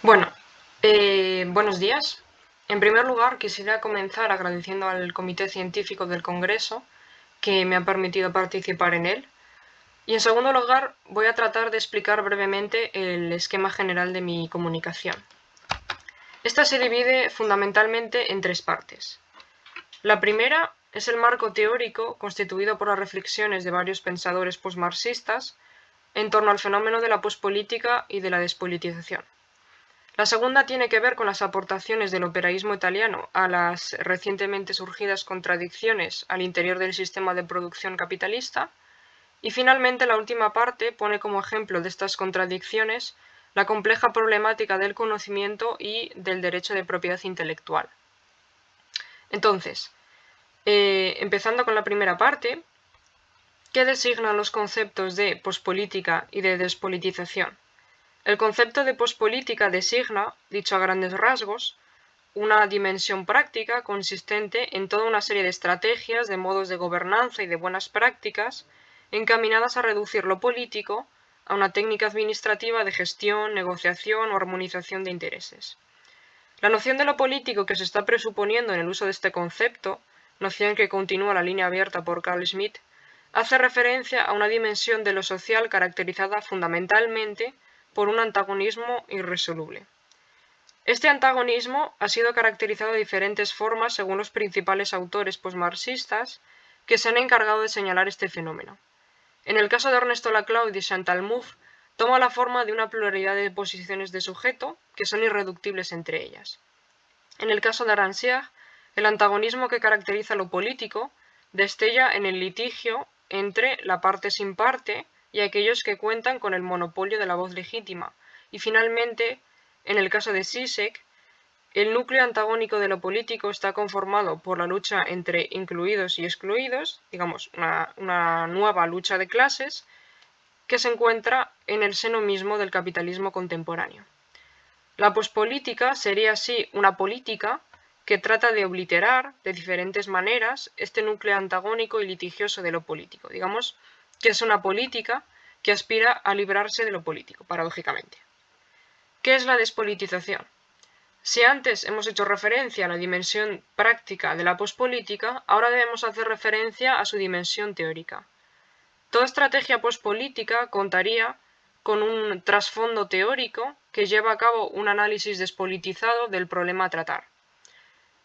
Bueno, buenos días. En primer lugar, quisiera comenzar agradeciendo al Comité Científico del Congreso que me ha permitido participar en él. Y en segundo lugar, voy a tratar de explicar brevemente el esquema general de mi comunicación. Esta se divide fundamentalmente en tres partes. La primera es el marco teórico constituido por las reflexiones de varios pensadores posmarxistas en torno al fenómeno de la pospolítica y de la despolitización. La segunda tiene que ver con las aportaciones del operaísmo italiano a las recientemente surgidas contradicciones al interior del sistema de producción capitalista. Y finalmente la última parte pone como ejemplo de estas contradicciones la compleja problemática del conocimiento y del derecho de propiedad intelectual. Entonces, empezando con la primera parte, ¿qué designan los conceptos de pospolítica y de despolitización? El concepto de pospolítica designa, dicho a grandes rasgos, una dimensión práctica consistente en toda una serie de estrategias, de modos de gobernanza y de buenas prácticas encaminadas a reducir lo político a una técnica administrativa de gestión, negociación o armonización de intereses. La noción de lo político que se está presuponiendo en el uso de este concepto, noción que continúa la línea abierta por Carl Schmitt, hace referencia a una dimensión de lo social caracterizada fundamentalmente por un antagonismo irresoluble. Este antagonismo ha sido caracterizado de diferentes formas según los principales autores posmarxistas que se han encargado de señalar este fenómeno. En el caso de Ernesto Laclau y de Chantal Mouffe, toma la forma de una pluralidad de posiciones de sujeto que son irreductibles entre ellas. En el caso de Rancière, el antagonismo que caracteriza lo político destella en el litigio entre la parte sin parte y aquellos que cuentan con el monopolio de la voz legítima. Y finalmente, en el caso de Zizek, el núcleo antagónico de lo político está conformado por la lucha entre incluidos y excluidos, digamos, una nueva lucha de clases, que se encuentra en el seno mismo del capitalismo contemporáneo. La pospolítica sería así una política que trata de obliterar de diferentes maneras este núcleo antagónico y litigioso de lo político. Digamos que es una política que aspira a librarse de lo político, paradójicamente. ¿Qué es la despolitización? Si antes hemos hecho referencia a la dimensión práctica de la pospolítica, ahora debemos hacer referencia a su dimensión teórica. Toda estrategia pospolítica contaría con un trasfondo teórico que lleva a cabo un análisis despolitizado del problema a tratar.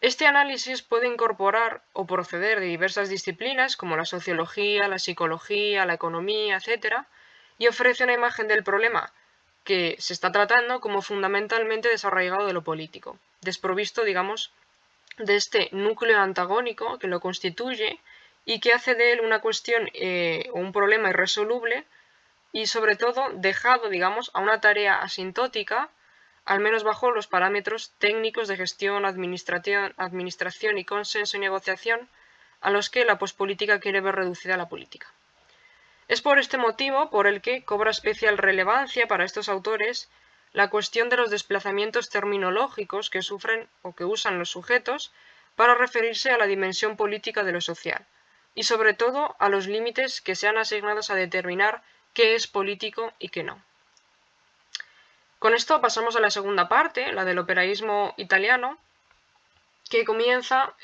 Este análisis puede incorporar o proceder de diversas disciplinas como la sociología, la psicología, la economía, etc., y ofrece una imagen del problema que se está tratando como fundamentalmente desarraigado de lo político, desprovisto, digamos, de este núcleo antagónico que lo constituye y que hace de él una cuestión o un problema irresoluble y sobre todo dejado, digamos, a una tarea asintótica, al menos bajo los parámetros técnicos de gestión, administración y consenso y negociación a los que la pospolítica quiere ver reducida la política. Es por este motivo por el que cobra especial relevancia para estos autores la cuestión de los desplazamientos terminológicos que sufren o que usan los sujetos para referirse a la dimensión política de lo social, y sobre todo a los límites que sean asignados a determinar qué es político y qué no. Con esto pasamos a la segunda parte, la del operaísmo italiano, que comienza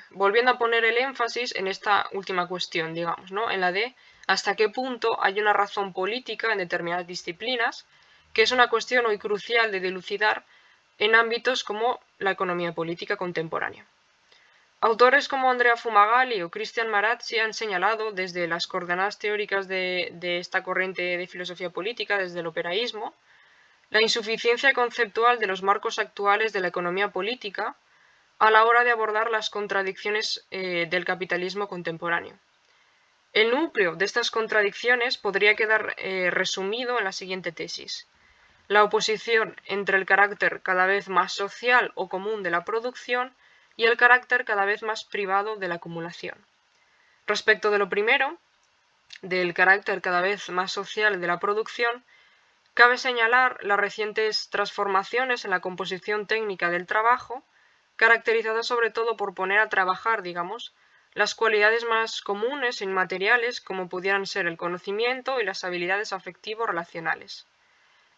volviendo a poner el énfasis en esta última cuestión, digamos, ¿no? En la de hasta qué punto hay una razón política en determinadas disciplinas, que es una cuestión hoy crucial de dilucidar en ámbitos como la economía política contemporánea. Autores como Andrea Fumagalli o Christian Marazzi han señalado desde las coordenadas teóricas de esta corriente de filosofía política, desde el operaísmo, la insuficiencia conceptual de los marcos actuales de la economía política a la hora de abordar las contradicciones del capitalismo contemporáneo. El núcleo de estas contradicciones podría quedar resumido en la siguiente tesis. La oposición entre el carácter cada vez más social o común de la producción y el carácter cada vez más privado de la acumulación. Respecto de lo primero, del carácter cada vez más social de la producción, cabe señalar las recientes transformaciones en la composición técnica del trabajo, caracterizadas sobre todo por poner a trabajar, digamos, las cualidades más comunes e inmateriales como pudieran ser el conocimiento y las habilidades afectivo-relacionales.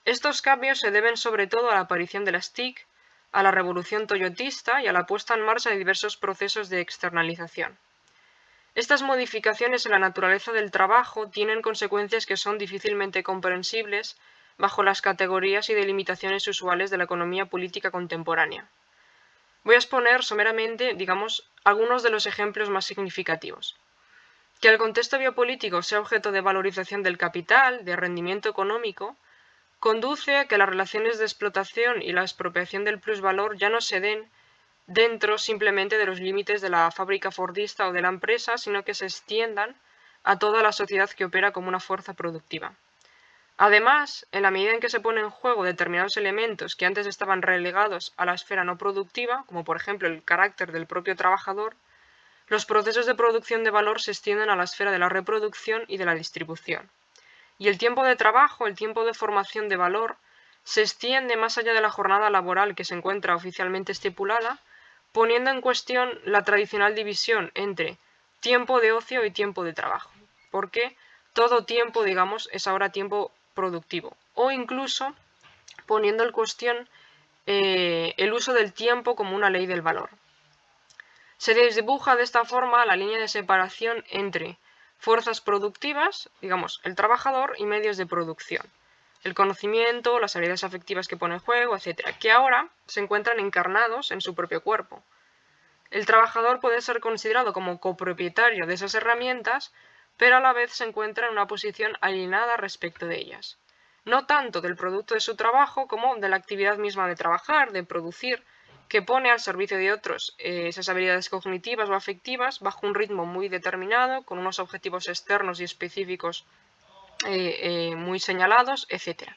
Estos cambios se deben sobre todo a la aparición de las TIC, a la revolución toyotista y a la puesta en marcha de diversos procesos de externalización. Estas modificaciones en la naturaleza del trabajo tienen consecuencias que son difícilmente comprensibles bajo las categorías y delimitaciones usuales de la economía política contemporánea. Voy a exponer someramente, algunos de los ejemplos más significativos. Que el contexto biopolítico sea objeto de valorización del capital, de rendimiento económico, conduce a que las relaciones de explotación y la expropiación del plusvalor ya no se den dentro simplemente de los límites de la fábrica fordista o de la empresa, sino que se extiendan a toda la sociedad que opera como una fuerza productiva. Además, en la medida en que se ponen en juego determinados elementos que antes estaban relegados a la esfera no productiva, como por ejemplo el carácter del propio trabajador, los procesos de producción de valor se extienden a la esfera de la reproducción y de la distribución. Y el tiempo de trabajo, el tiempo de formación de valor, se extiende más allá de la jornada laboral que se encuentra oficialmente estipulada, poniendo en cuestión la tradicional división entre tiempo de ocio y tiempo de trabajo, porque todo tiempo, es ahora tiempo productivo, o incluso poniendo en cuestión el uso del tiempo como una ley del valor. Se desdibuja de esta forma la línea de separación entre fuerzas productivas, el trabajador, y medios de producción, el conocimiento, las habilidades afectivas que pone en juego, etc., que ahora se encuentran encarnados en su propio cuerpo. El trabajador puede ser considerado como copropietario de esas herramientas, pero a la vez se encuentra en una posición alienada respecto de ellas. No tanto del producto de su trabajo como de la actividad misma de trabajar, de producir, que pone al servicio de otros esas habilidades cognitivas o afectivas bajo un ritmo muy determinado, con unos objetivos externos y específicos muy señalados, etc.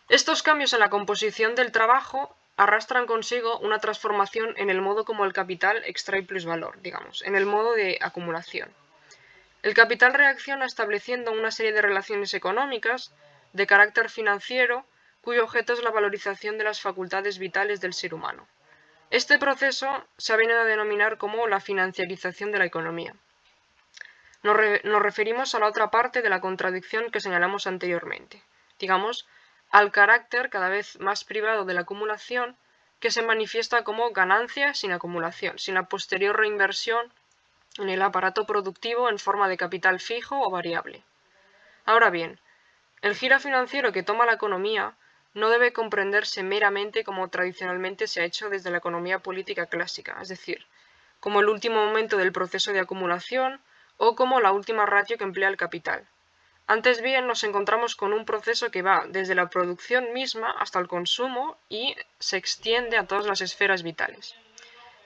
Estos cambios en la composición del trabajo arrastran consigo una transformación en el modo como el capital extrae plusvalor, en el modo de acumulación. El capital reacciona estableciendo una serie de relaciones económicas de carácter financiero cuyo objeto es la valorización de las facultades vitales del ser humano. Este proceso se ha venido a denominar como la financiarización de la economía. Nos referimos a la otra parte de la contradicción que señalamos anteriormente, al carácter cada vez más privado de la acumulación que se manifiesta como ganancia sin acumulación, sin la posterior reinversión en el aparato productivo en forma de capital fijo o variable. Ahora bien, el giro financiero que toma la economía no debe comprenderse meramente como tradicionalmente se ha hecho desde la economía política clásica, es decir, como el último momento del proceso de acumulación o como la última ratio que emplea el capital. Antes bien, nos encontramos con un proceso que va desde la producción misma hasta el consumo y se extiende a todas las esferas vitales.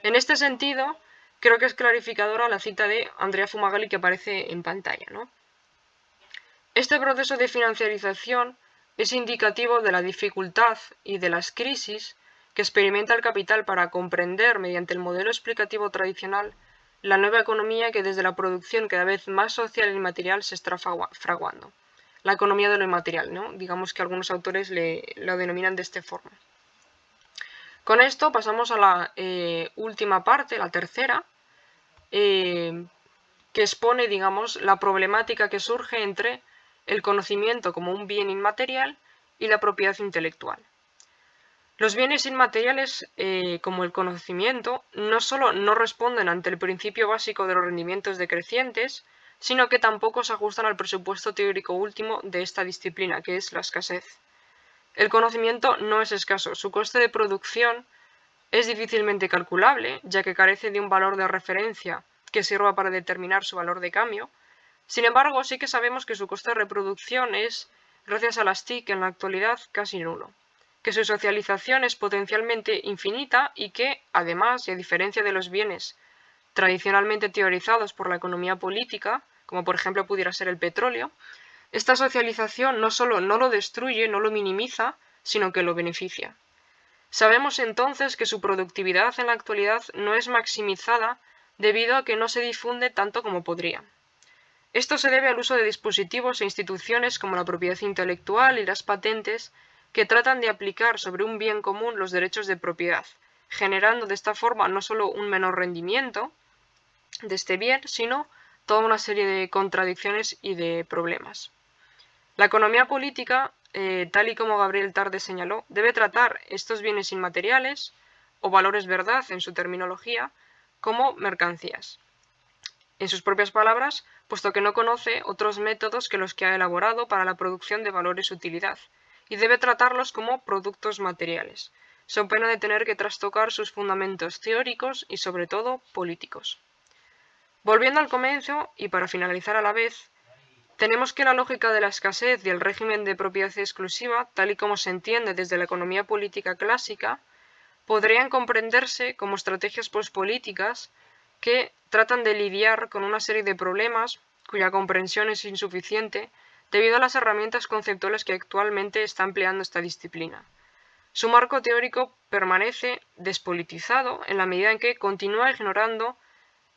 En este sentido, creo que es clarificadora la cita de Andrea Fumagalli que aparece en pantalla, ¿no? Este proceso de financiarización es indicativo de la dificultad y de las crisis que experimenta el capital para comprender, mediante el modelo explicativo tradicional, la nueva economía que desde la producción cada vez más social y material se está fraguando. La economía de lo inmaterial, ¿no? Digamos que algunos autores lo denominan de esta forma. Con esto pasamos a la última parte, la tercera, que expone, la problemática que surge entre el conocimiento como un bien inmaterial y la propiedad intelectual. Los bienes inmateriales, como el conocimiento, no solo no responden ante el principio básico de los rendimientos decrecientes, sino que tampoco se ajustan al presupuesto teórico último de esta disciplina, que es la escasez. El conocimiento no es escaso, su coste de producción es difícilmente calculable, ya que carece de un valor de referencia que sirva para determinar su valor de cambio. Sin embargo, sí que sabemos que su coste de reproducción es, gracias a las TIC en la actualidad, casi nulo, que su socialización es potencialmente infinita y que, además, y a diferencia de los bienes tradicionalmente teorizados por la economía política, como por ejemplo pudiera ser el petróleo, esta socialización no solo no lo destruye, no lo minimiza, sino que lo beneficia. Sabemos entonces que su productividad en la actualidad no es maximizada debido a que no se difunde tanto como podría. Esto se debe al uso de dispositivos e instituciones como la propiedad intelectual y las patentes que tratan de aplicar sobre un bien común los derechos de propiedad, generando de esta forma no solo un menor rendimiento de este bien, sino toda una serie de contradicciones y de problemas. La economía política tal y como Gabriel Tarde señaló, debe tratar estos bienes inmateriales, o valores verdad en su terminología, como mercancías. En sus propias palabras, puesto que no conoce otros métodos que los que ha elaborado para la producción de valores utilidad, y debe tratarlos como productos materiales, so pena de tener que trastocar sus fundamentos teóricos y sobre todo políticos. Volviendo al comienzo, y para finalizar a la vez, tenemos que la lógica de la escasez y el régimen de propiedad exclusiva, tal y como se entiende desde la economía política clásica, podrían comprenderse como estrategias políticas que tratan de lidiar con una serie de problemas cuya comprensión es insuficiente debido a las herramientas conceptuales que actualmente está empleando esta disciplina. Su marco teórico permanece despolitizado en la medida en que continúa ignorando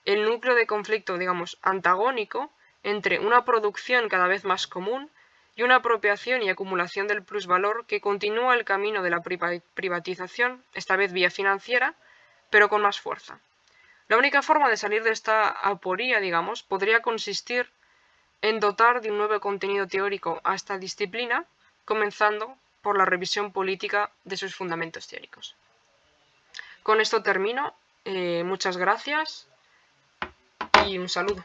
el núcleo de conflicto, digamos, antagónico entre una producción cada vez más común y una apropiación y acumulación del plusvalor que continúa el camino de la privatización, esta vez vía financiera, pero con más fuerza. La única forma de salir de esta aporía, digamos, podría consistir en dotar de un nuevo contenido teórico a esta disciplina, comenzando por la revisión política de sus fundamentos teóricos. Con esto termino. Muchas gracias y un saludo.